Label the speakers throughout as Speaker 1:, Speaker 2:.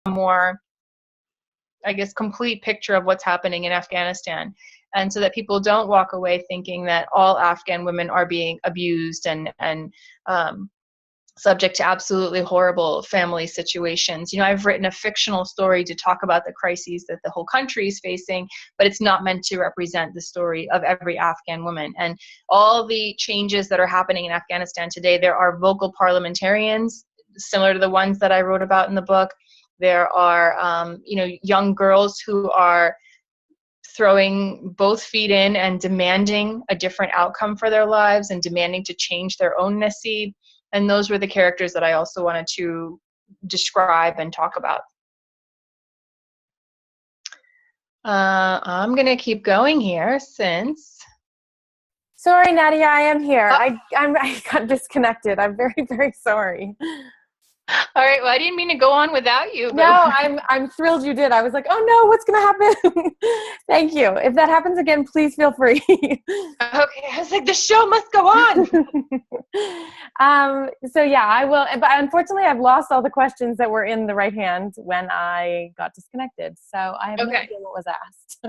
Speaker 1: more, I guess, complete picture of what's happening in Afghanistan. And so that people don't walk away thinking that all Afghan women are being abused and subject to absolutely horrible family situations. I've written a fictional story to talk about the crises that the whole country is facing, but it's not meant to represent the story of every Afghan woman. And all the changes that are happening in Afghanistan today, there are vocal parliamentarians similar to the ones that I wrote about in the book. There are, young girls who are throwing both feet in and demanding a different outcome for their lives and demanding to change their own nasib. And those were the characters that I also wanted to describe and talk about. I'm going to keep going here since...
Speaker 2: Sorry, Nadia, I am here. I got disconnected. I'm very, very sorry.
Speaker 1: All right. Well, I didn't mean to go on without you. But
Speaker 2: no, I'm thrilled you did. I was like, oh no, what's going to happen? Thank you. If that happens again, please feel free.
Speaker 1: Okay. I was like, the show must go on.
Speaker 2: So yeah, I will. But unfortunately, I've lost all the questions that were in the right hand when I got disconnected. So I have no idea what was asked.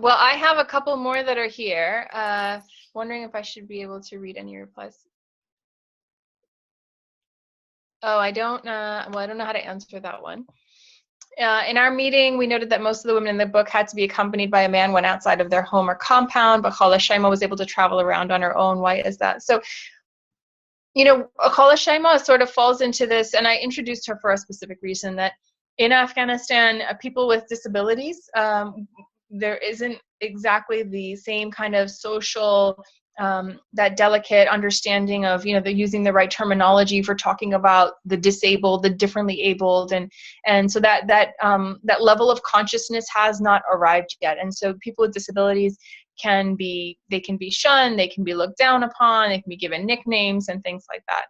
Speaker 1: Well, I have a couple more that are here. Wondering if I should be able to read any replies. Oh, I don't know how to answer that one. In our meeting, we noted that most of the women in the book had to be accompanied by a man when outside of their home or compound, but Kala Shaima was able to travel around on her own. Why is that? So, Kala Shaima sort of falls into this, and I introduced her for a specific reason, that in Afghanistan, people with disabilities, there isn't exactly the same kind of social, that delicate understanding of, using the right terminology for talking about the disabled, the differently abled, and so that level of consciousness has not arrived yet. And so people with disabilities can be shunned, they can be looked down upon, they can be given nicknames and things like that.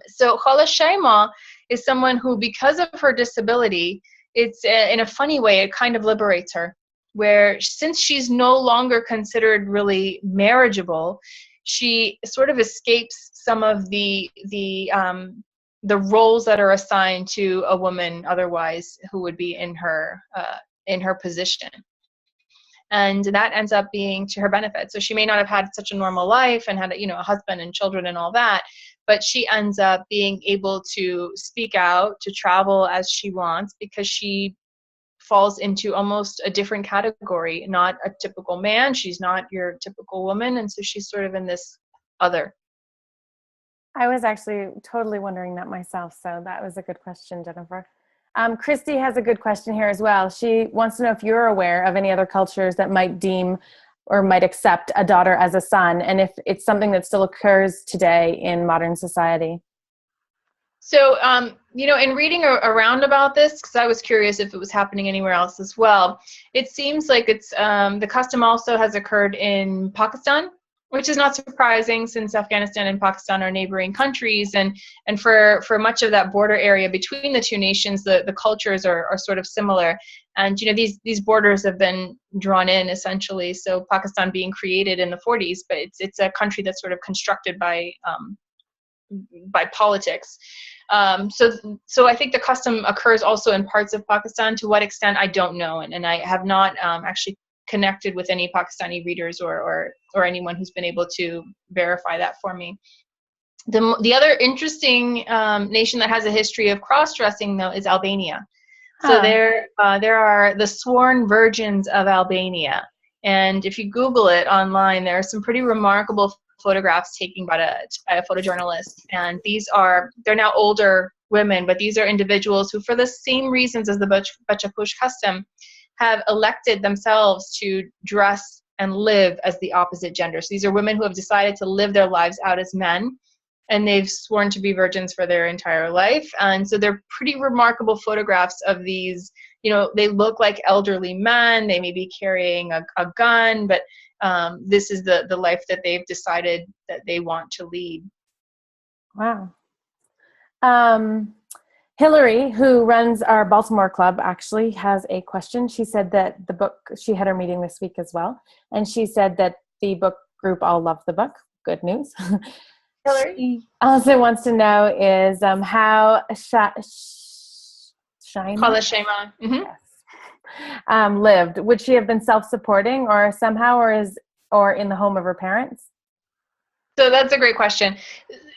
Speaker 1: So Kala Shaima is someone who, because of her disability, it's in a funny way, it kind of liberates her, where since she's no longer considered really marriageable, she sort of escapes some of the roles that are assigned to a woman otherwise who would be in her position. And that ends up being to her benefit. So she may not have had such a normal life and had a husband and children and all that, but she ends up being able to speak out, to travel as she wants, because she falls into almost a different category, not a typical man. She's not your typical woman. And so she's sort of in this other.
Speaker 2: I was actually totally wondering that myself. So that was a good question, Jennifer. Christy has a good question here as well. She wants to know if you're aware of any other cultures that might deem or might accept a daughter as a son, and if it's something that still occurs today in modern society.
Speaker 1: So, in reading around about this, because I was curious if it was happening anywhere else as well, it seems like it's the custom also has occurred in Pakistan, which is not surprising since Afghanistan and Pakistan are neighboring countries, and for much of that border area between the two nations, the cultures are sort of similar. And these borders have been drawn in essentially. So Pakistan being created in the 40s, but it's a country that's sort of constructed by politics. So I think the custom occurs also in parts of Pakistan. To what extent, I don't know, and I have not actually connected with any Pakistani readers or anyone who's been able to verify that for me. The other interesting nation that has a history of cross-dressing, though, is Albania. So there are the sworn virgins of Albania, and if you Google it online, there are some pretty remarkable photographs taken by a photojournalist, and they're now older women, but these are individuals who, for the same reasons as the Bachapush custom, have elected themselves to dress and live as the opposite gender. So these are women who have decided to live their lives out as men, and they've sworn to be virgins for their entire life. And so they're pretty remarkable photographs of these. They look like elderly men, they may be carrying a gun, but this is the life that they've decided that they want to lead.
Speaker 2: Wow. Hillary, who runs our Baltimore club, actually has a question. She said that the book, she had her meeting this week as well, and she said that the book group all loved the book. Good news.
Speaker 1: Hillary?
Speaker 2: She also wants to know is how Shaima?
Speaker 1: Kala Shaima. Mm-hmm.
Speaker 2: Yes. Lived. Would she have been self-supporting or somehow, or in the home of her parents?
Speaker 1: So that's a great question.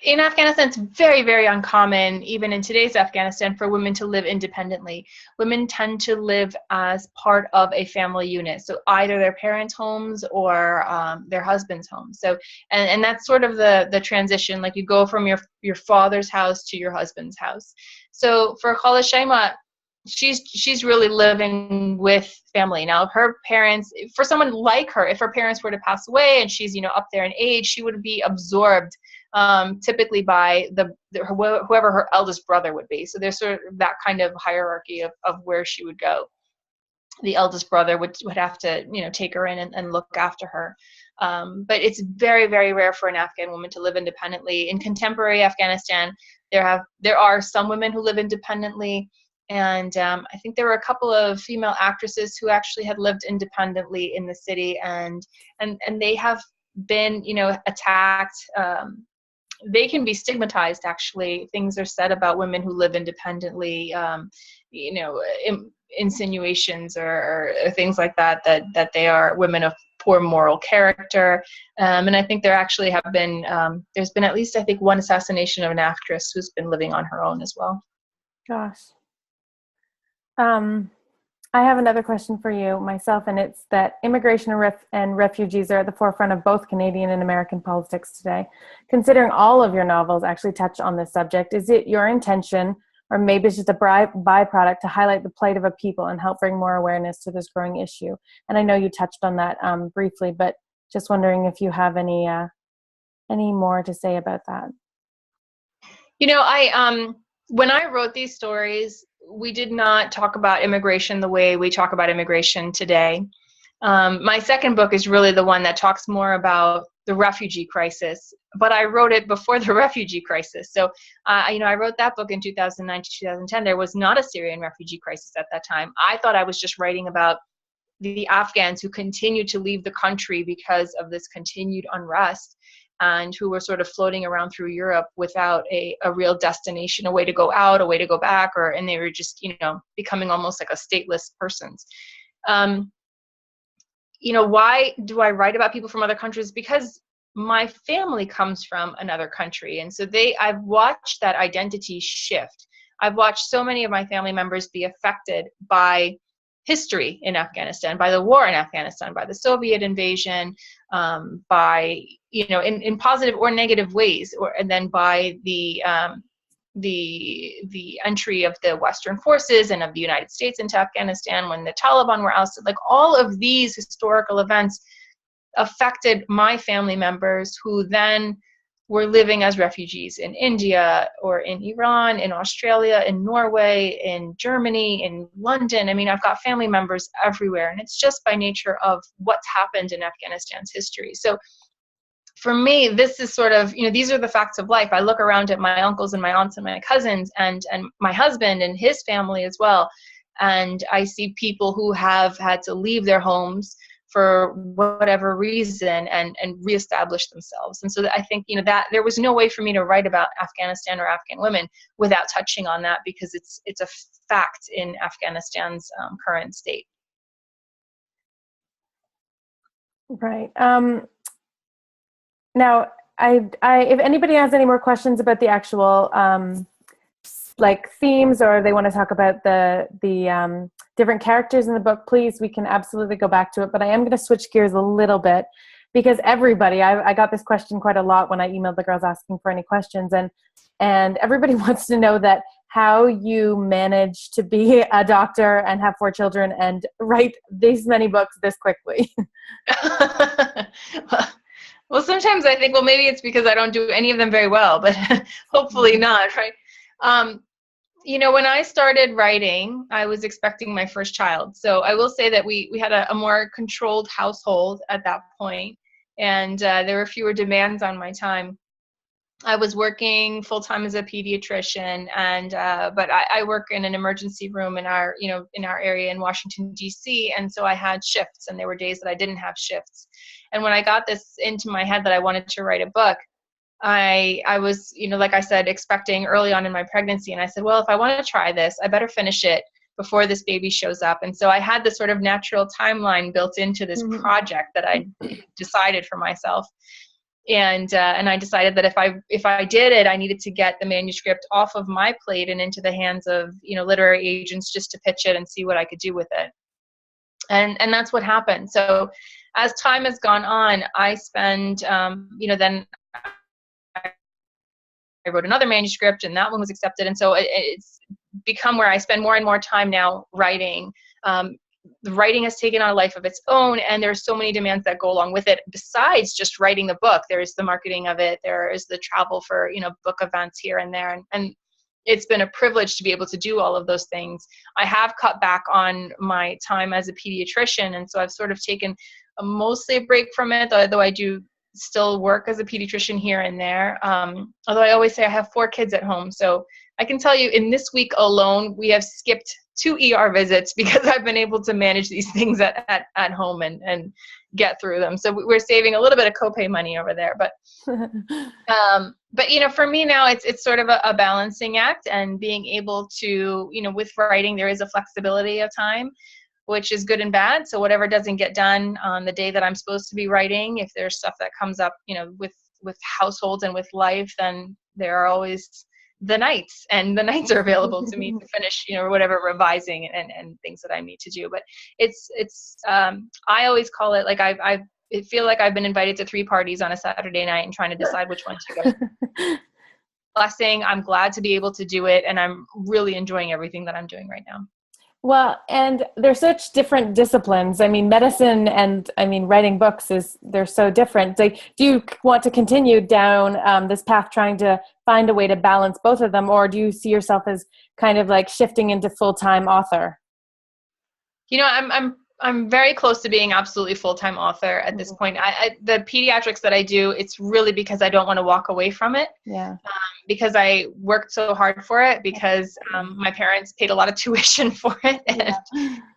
Speaker 1: In Afghanistan, it's very, very uncommon, even in today's Afghanistan, for women to live independently. Women tend to live as part of a family unit, so either their parents' homes or their husband's home. So, and that's sort of the transition. Like you go from your father's house to your husband's house. So for Khala Shaima, she's really living with family now. If her parents, for someone like her, if her parents were to pass away and she's up there in age, she would be absorbed typically by whoever her eldest brother would be. So there's sort of that kind of hierarchy of where she would go. The eldest brother would have to take her in and look after her. But it's very, very rare for an Afghan woman to live independently. In contemporary Afghanistan, there are some women who live independently. And I think there were a couple of female actresses who actually had lived independently in the city, and they have been, attacked. They can be stigmatized. Actually, things are said about women who live independently. Insinuations or things like that they are women of poor moral character. And I think there actually have been there's been at least, I think, one assassination of an actress who's been living on her own as well.
Speaker 2: Gosh. I have another question for you myself, and it's that immigration and refugees are at the forefront of both Canadian and American politics today. Considering all of your novels actually touch on this subject, is it your intention, or maybe it's just a byproduct, to highlight the plight of a people and help bring more awareness to this growing issue? And I know you touched on that briefly, but just wondering if you have any more to say about that.
Speaker 1: When I wrote these stories, we did not talk about immigration the way we talk about immigration today. My second book is really the one that talks more about the refugee crisis, but I wrote it before the refugee crisis. So, I wrote that book in 2009 to 2010. There was not a Syrian refugee crisis at that time. I thought I was just writing about the Afghans who continued to leave the country because of this continued unrest, and who were sort of floating around through Europe without a real destination, a way to go out, a way to go back, and they were just, becoming almost like a stateless persons. Why do I write about people from other countries? Because my family comes from another country. And so I've watched that identity shift. I've watched so many of my family members be affected by history in Afghanistan, by the war in Afghanistan, by the Soviet invasion, by, in positive or negative ways, and then by the entry of the Western forces and of the United States into Afghanistan when the Taliban were ousted. Like, all of these historical events affected my family members, who then were living as refugees in India or in Iran, in Australia, in Norway, in Germany, in London. I mean, I've got family members everywhere, and it's just by nature of what's happened in Afghanistan's history. So for me, this is sort of, these are the facts of life. I look around at my uncles and my aunts and my cousins and my husband and his family as well, and I see people who have had to leave their homes for whatever reason and reestablish themselves. And so I think, that there was no way for me to write about Afghanistan or Afghan women without touching on that, because it's a fact in Afghanistan's current state.
Speaker 2: Right. Now, if anybody has any more questions about the actual themes, or they want to talk about the different characters in the book, please, we can absolutely go back to it. But I am going to switch gears a little bit, because everybody, I got this question quite a lot when I emailed the girls asking for any questions, and everybody wants to know that how you manage to be a doctor and have 4 children and write these many books this quickly.
Speaker 1: Well, sometimes I think, maybe it's because I don't do any of them very well, but hopefully not, right? When I started writing, I was expecting my first child. So I will say that we had a more controlled household at that point, and there were fewer demands on my time. I was working full-time as a pediatrician, but I work in an emergency room in our area in Washington, D.C., and so I had shifts, and there were days that I didn't have shifts. And when I got this into my head that I wanted to write a book, I was, like I said, expecting early on in my pregnancy. And I said, well, if I want to try this, I better finish it before this baby shows up. And so I had this sort of natural timeline built into this project that I decided for myself. And I decided that if I did it, I needed to get the manuscript off of my plate and into the hands of, literary agents, just to pitch it and see what I could do with it. And that's what happened. So as time has gone on, I spend, then I wrote another manuscript, and that one was accepted. And so it's become where I spend more and more time now writing. The writing has taken on a life of its own, and there's so many demands that go along with it. Besides just writing the book, there's the marketing of it. There is the travel for, book events here and there. And it's been a privilege to be able to do all of those things. I have cut back on my time as a pediatrician, and so I've sort of taken mostly a break from it, although I do still work as a pediatrician here and there. Although I always say I have 4 kids at home. So I can tell you in this week alone, we have skipped 2 ER visits because I've been able to manage these things at home and get through them. So we're saving a little bit of copay money over there. But for me now, it's sort of a balancing act, and being able to, with writing, there is a flexibility of time, which is good and bad. So whatever doesn't get done on the day that I'm supposed to be writing, if there's stuff that comes up, with households and with life, then there are always the nights, and the nights are available to me to finish, whatever revising and things that I need to do. But I always call it, like, I feel like I've been invited to 3 parties on a Saturday night and trying to decide which one to go. Blessing. I'm glad to be able to do it, and I'm really enjoying everything that I'm doing right now.
Speaker 2: Well, and they're such different disciplines. I mean, medicine and writing books they're so different. Like, do you want to continue down this path, trying to find a way to balance both of them, or do you see yourself as kind of like shifting into full-time author?
Speaker 1: I'm very close to being absolutely full-time author at this point. The pediatrics that I do, it's really because I don't want to walk away from it.
Speaker 2: Yeah.
Speaker 1: Because I worked so hard for it, because my parents paid a lot of tuition for it.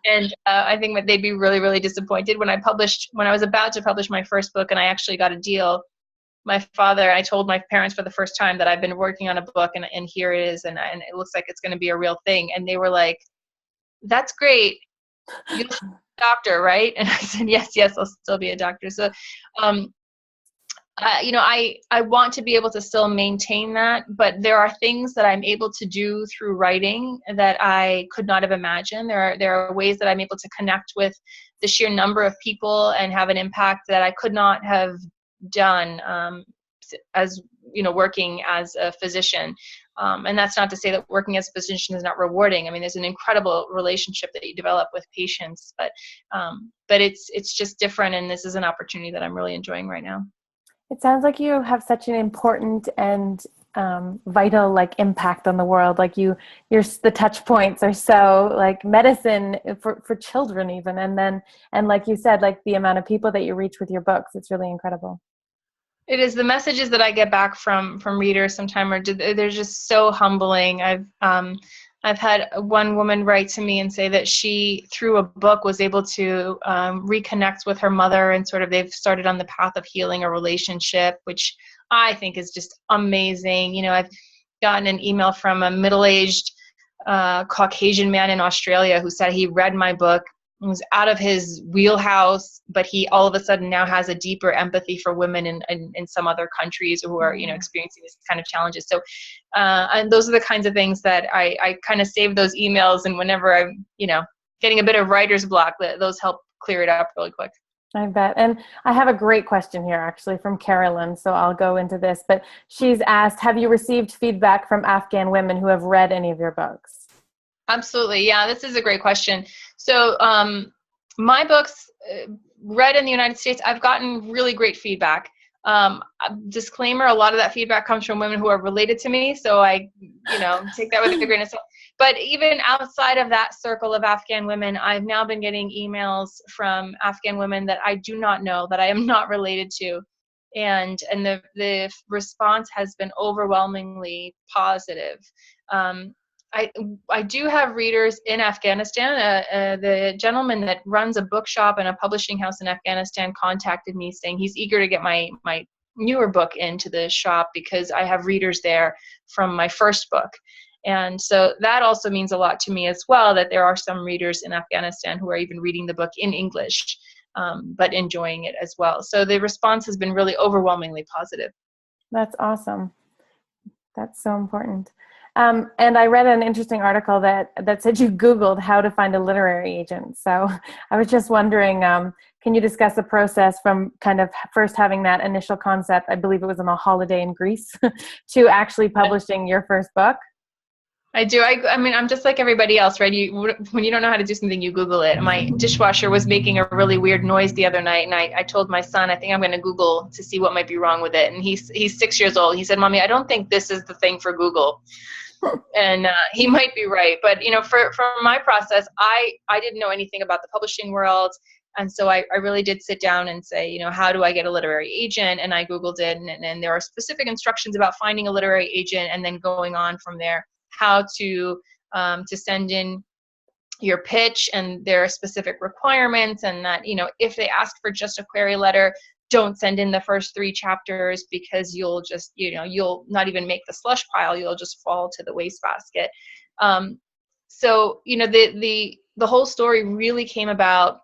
Speaker 1: And I think that they'd be really, really disappointed when I was about to publish my first book and I actually got a deal. I told my parents for the first time that I've been working on a book, and here it is. And it looks like it's going to be a real thing. And they were like, that's great. You'll be a doctor, right? And I said, yes, I'll still be a doctor. So, I want to be able to still maintain that, but there are things that I'm able to do through writing that I could not have imagined. There are ways that I'm able to connect with the sheer number of people and have an impact that I could not have done as working as a physician. And that's not to say that working as a physician is not rewarding. I mean, there's an incredible relationship that you develop with patients, but it's just different. And this is an opportunity that I'm really enjoying right now.
Speaker 2: It sounds like you have such an important and vital impact on the world. Like the touch points are so medicine for children even. And like you said, the amount of people that you reach with your books, it's really incredible.
Speaker 1: It is. The messages that I get back from readers sometimes they're just so humbling. I've had one woman write to me and say that she, through a book, was able to reconnect with her mother, and sort of they've started on the path of healing a relationship, which I think is just amazing. I've gotten an email from a middle-aged Caucasian man in Australia who said he read my book, was out of his wheelhouse, but he all of a sudden now has a deeper empathy for women in some other countries who are, experiencing this kind of challenges. So, and those are the kinds of things that I kind of save those emails. And whenever I'm, getting a bit of writer's block, those help clear it up really quick.
Speaker 2: I bet. And I have a great question here actually from Carolyn. So I'll go into this, but she's asked, have you received feedback from Afghan women who have read any of your books?
Speaker 1: Absolutely. Yeah, this is a great question. So my books read in the United States, I've gotten really great feedback. Disclaimer, a lot of that feedback comes from women who are related to me. So I, take that with a grain of salt. But even outside of that circle of Afghan women, I've now been getting emails from Afghan women that I do not know, that I am not related to. And the response has been overwhelmingly positive. I do have readers in Afghanistan. The gentleman that runs a bookshop and a publishing house in Afghanistan contacted me saying he's eager to get my newer book into the shop because I have readers there from my first book. And so that also means a lot to me as well, that there are some readers in Afghanistan who are even reading the book in English, but enjoying it as well. So the response has been really overwhelmingly positive.
Speaker 2: That's awesome. That's so important. And I read an interesting article that said you Googled how to find a literary agent. So I was just wondering, can you discuss the process from kind of first having that initial concept, I believe it was on a holiday in Greece, to actually publishing your first book?
Speaker 1: I do. I mean, I'm just like everybody else, right? When you don't know how to do something, you Google it. My dishwasher was making a really weird noise the other night, and I told my son, I think I'm going to Google to see what might be wrong with it. And he's 6 years old. He said, "Mommy, I don't think this is the thing for Google." And he might be right. But, for my process, I didn't know anything about the publishing world. And so I really did sit down and say, how do I get a literary agent? And I Googled it, and there are specific instructions about finding a literary agent and then going on from there, how to send in your pitch, and there are specific requirements, and that, if they ask for just a query letter, don't send in the first 3 chapters because you'll just, you'll not even make the slush pile. You'll just fall to the wastebasket. So, the whole story really came about.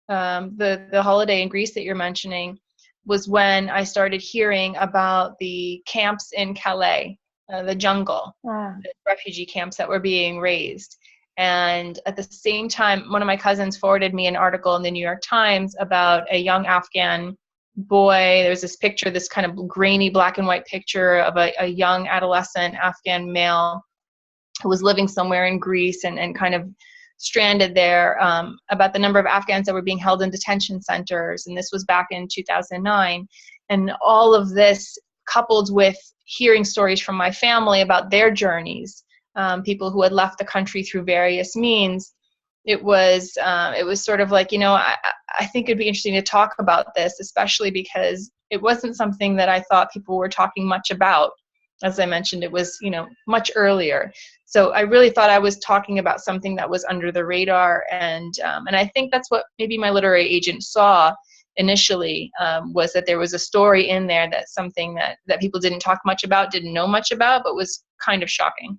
Speaker 1: The holiday in Greece that you're mentioning was when I started hearing about the camps in Calais, the jungle, the refugee camps that were being raised. And at the same time, one of my cousins forwarded me an article in the New York Times about a young Afghan boy. There's this picture, this kind of grainy black and white picture of a young adolescent Afghan male who was living somewhere in Greece and kind of stranded there, about the number of Afghans that were being held in detention centers. And this was back in 2009. And all of this coupled with hearing stories from my family about their journeys, people who had left the country through various means, it was sort of like, I think it'd be interesting to talk about this, especially because it wasn't something that I thought people were talking much about. As I mentioned, it was, much earlier. So I really thought I was talking about something that was under the radar. And I think that's what maybe my literary agent saw initially, was that there was a story in there, that's something that people didn't talk much about, didn't know much about, but was kind of shocking.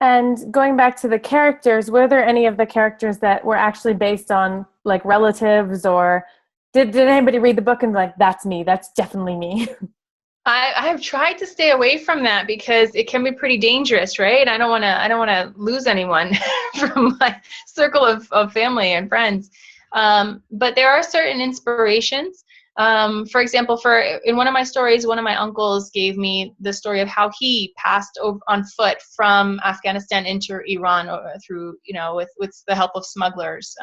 Speaker 2: And going back to the characters, were there any of the characters that were actually based on like relatives, or did anybody read the book and be like, that's me, that's definitely me?
Speaker 1: I have tried to stay away from that because it can be pretty dangerous, right? I don't want to lose anyone from my circle of family and friends. But there are certain inspirations. For example, in one of my stories, one of my uncles gave me the story of how he passed over on foot from Afghanistan into Iran through, with the help of smugglers,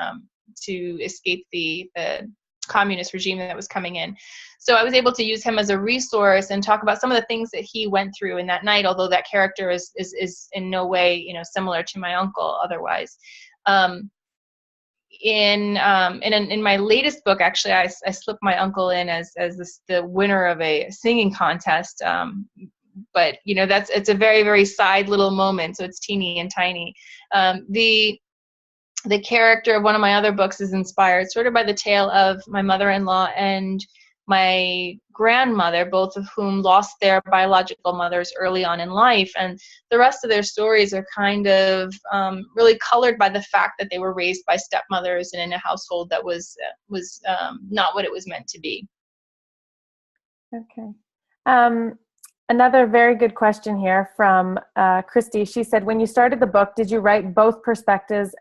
Speaker 1: to escape the communist regime that was coming in. So I was able to use him as a resource and talk about some of the things that he went through in that night, although that character is in no way, similar to my uncle otherwise. In my latest book, actually, I slipped my uncle in as the winner of a singing contest. But it's a very, very side little moment, so it's teeny and tiny. The character of one of my other books is inspired sort of by the tale of my mother-in-law and my grandmother, both of whom lost their biological mothers early on in life. And the rest of their stories are kind of really colored by the fact that they were raised by stepmothers and in a household that was not what it was meant to be.
Speaker 2: Okay. Another very good question here from Christy. She said, when you started the book, did you write both perspectives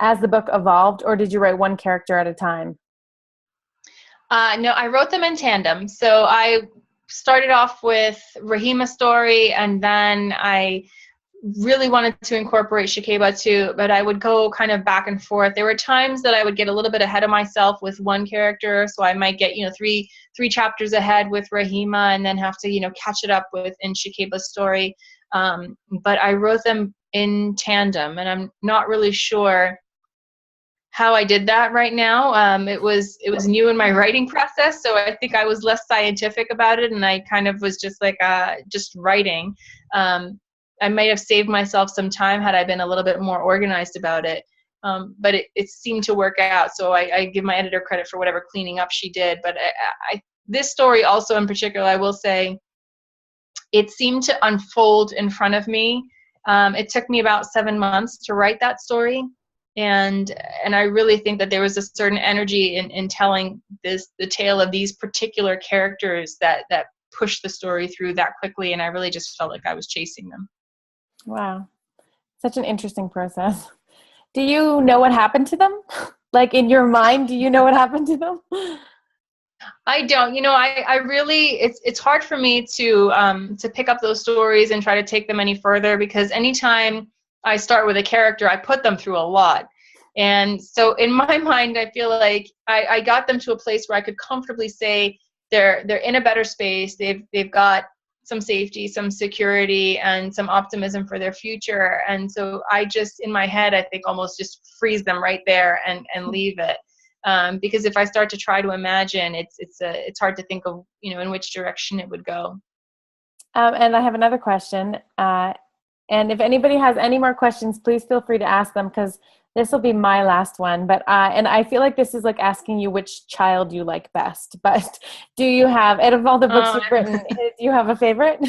Speaker 2: as the book evolved, or did you write one character at a time?
Speaker 1: No, I wrote them in tandem. So I started off with Rahima's story, and then I really wanted to incorporate Shakeba too, but I would go kind of back and forth. There were times that I would get a little bit ahead of myself with one character, so I might get three chapters ahead with Rahima, and then have to catch it up in Shakeba's story. But I wrote them in tandem, and I'm not really sure how I did that right now. It was new in my writing process, so I think I was less scientific about it, and I kind of was just like just writing. I might have saved myself some time had I been a little bit more organized about it. but it seemed to work out. So I give my editor credit for whatever cleaning up she did. But this story also in particular, I will say, it seemed to unfold in front of me. It took me about 7 months to write that story. And I really think that there was a certain energy in telling the tale of these particular characters that pushed the story through that quickly. And I really just felt like I was chasing them.
Speaker 2: Wow. Such an interesting process. Do you know what happened to them? Like in your mind, do you know what happened to them?
Speaker 1: I don't. I really, it's hard for me to pick up those stories and try to take them any further, because anytime I start with a character, I put them through a lot. And so in my mind, I feel like I got them to a place where I could comfortably say they're in a better space. They've got some safety, some security, and some optimism for their future. And so I just, in my head, I think almost just freeze them right there and leave it. Because if I start to try to imagine, it's hard to think of, in which direction it would go.
Speaker 2: And I have another question. And if anybody has any more questions, please feel free to ask them, because this will be my last one. But and I feel like this is like asking you which child you like best. But do you have, out of all the books you've written, do you have a favorite?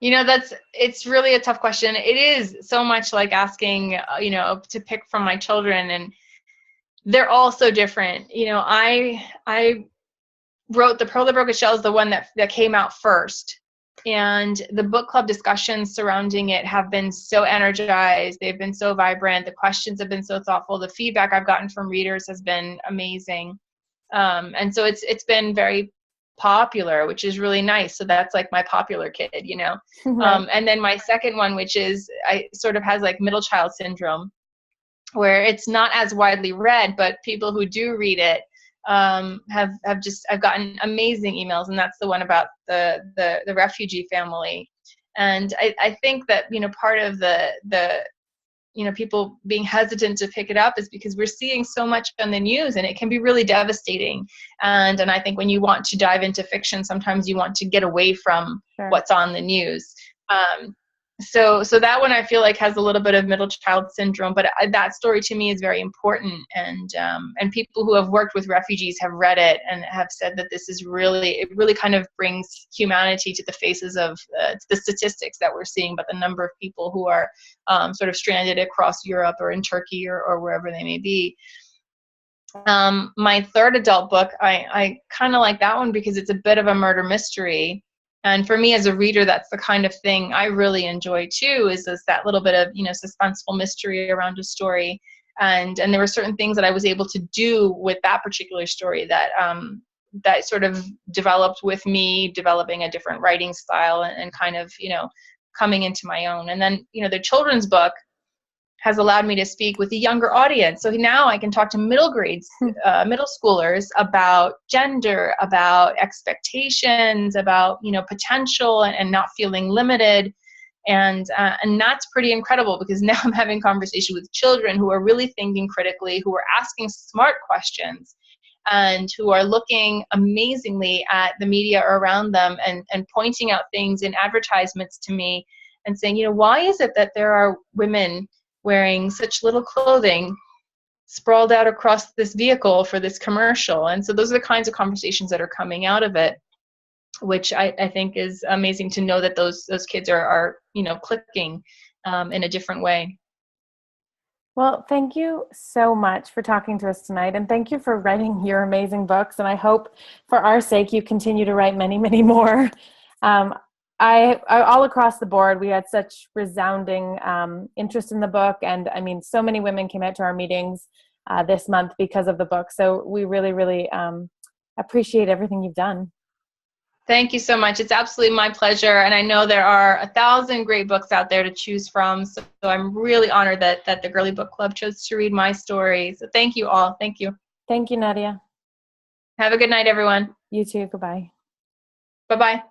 Speaker 1: It's really a tough question. It is so much like asking, to pick from my children, and they're all so different. I wrote The Pearl That Broke Its Shell is the one that came out first. And the book club discussions surrounding it have been so energized. They've been so vibrant. The questions have been so thoughtful. The feedback I've gotten from readers has been amazing. And so it's been very popular, which is really nice. So that's like my popular kid,
Speaker 2: Right.
Speaker 1: And then my second one, which is, I sort of has like middle child syndrome, where it's not as widely read, but people who do read it I've gotten amazing emails, and that's the one about the refugee family. And I think that part of the people being hesitant to pick it up is because we're seeing so much on the news, and it can be really devastating. And I think when you want to dive into fiction, sometimes you want to get away from what's on the news. So that one I feel like has a little bit of middle child syndrome, but that story to me is very important. And people who have worked with refugees have read it and have said that it really kind of brings humanity to the faces of the statistics that we're seeing, but the number of people who are sort of stranded across Europe or in Turkey or wherever they may be. My third adult book, I kind of like that one because it's a bit of a murder mystery. And for me as a reader, that's the kind of thing I really enjoy too, is that little bit of, suspenseful mystery around a story. And there were certain things that I was able to do with that particular story that sort of developed with me developing a different writing style and kind of, coming into my own. And then, the children's book has allowed me to speak with a younger audience. So now I can talk to middle schoolers about gender, about expectations, about, potential and not feeling limited. And that's pretty incredible, because now I'm having conversation with children who are really thinking critically, who are asking smart questions, and who are looking amazingly at the media around them and pointing out things in advertisements to me and saying, why is it that there are women wearing such little clothing sprawled out across this vehicle for this commercial? And so those are the kinds of conversations that are coming out of it, which I think is amazing to know that those kids are clicking in a different way.
Speaker 2: Well, thank you so much for talking to us tonight, and thank you for writing your amazing books. And I hope for our sake you continue to write many, many more. I all across the board, we had such resounding interest in the book. And I mean, so many women came out to our meetings this month because of the book. So we really, really appreciate everything you've done.
Speaker 1: Thank you so much. It's absolutely my pleasure. And I know there are 1,000 great books out there to choose from. So I'm really honored that the Girly Book Club chose to read my story. So thank you all. Thank you.
Speaker 2: Thank you, Nadia.
Speaker 1: Have a good night, everyone.
Speaker 2: You too. Goodbye.
Speaker 1: Bye-bye.